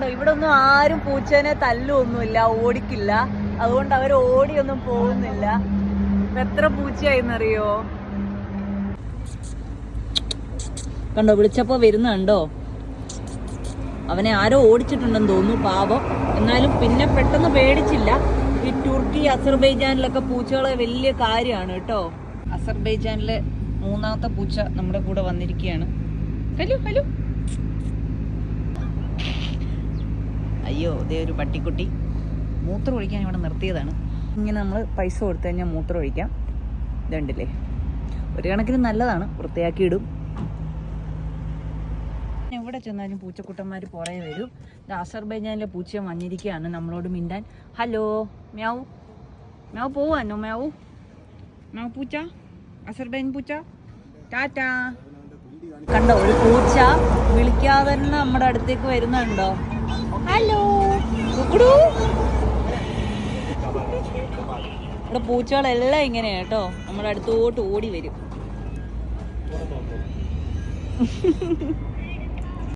കണ്ടോ, ഇവിടെ ഒന്നും ആരും പൂച്ചേനെ തല്ലൊന്നുമില്ല, ഓടിക്കില്ല. അതുകൊണ്ട് അവർ ഓടിയൊന്നും പോകുന്നില്ല. എത്ര പൂച്ചയായിന്നറിയോ? കണ്ടോ, വിളിച്ചപ്പോ വരുന്നുണ്ടോ? അവനെ ആരോ ഓടിച്ചിട്ടുണ്ടെന്ന് തോന്നുന്നു, പാവം. എന്നാലും പിന്നെ പെട്ടെന്ന് പേടിച്ചില്ല. ഈ തുർക്കി അസർബൈജാനിലൊക്കെ പൂച്ചകളെ വലിയ കാര്യമാണ് കേട്ടോ. അസർബൈജാനിലെ 3ാമത്തെ പൂച്ച നമ്മുടെ കൂടെ വന്നിരിക്കുകയാണ്. Hello hello. അയ്യോ, ഇതേ ഒരു പട്ടിക്കുട്ടി മൂത്രം ഒഴിക്കാൻ ഇവിടെ നിർത്തിയതാണ്. ഇങ്ങനെ നമ്മൾ പൈസ കൊടുത്തു കഴിഞ്ഞാൽ മൂത്രം ഒഴിക്കാം. ഇതുണ്ടല്ലേ, ഒരു കണക്കിന് നല്ലതാണ്, വൃത്തിയാക്കി ഇടും. എവിടെ ചെന്നാലും പൂച്ചക്കുട്ടന്മാർ പുറകെ വരും. ഇത് അസർബൈജാനിലെ പൂച്ച വന്നിരിക്കുകയാണ് നമ്മളോട് മിണ്ടാൻ. ഹലോ മ്യാവു മ്യാവു, പോവാനോ മ്യാവു? മ്യാവു പൂച്ച, അസർബൈജാൻ പൂച്ച, ടാറ്റാ. കണ്ടോ, ഒരു പൂച്ച വിളിക്കാതെ തന്നെ നമ്മുടെ അടുത്തേക്ക് വരുന്നുണ്ടോ? ഹലോ. ഇവിടെ പൂച്ചകളെല്ലാം ഇങ്ങനെയാ കേട്ടോ, നമ്മുടെ അടുത്തോട്ട് ഓടി വരും.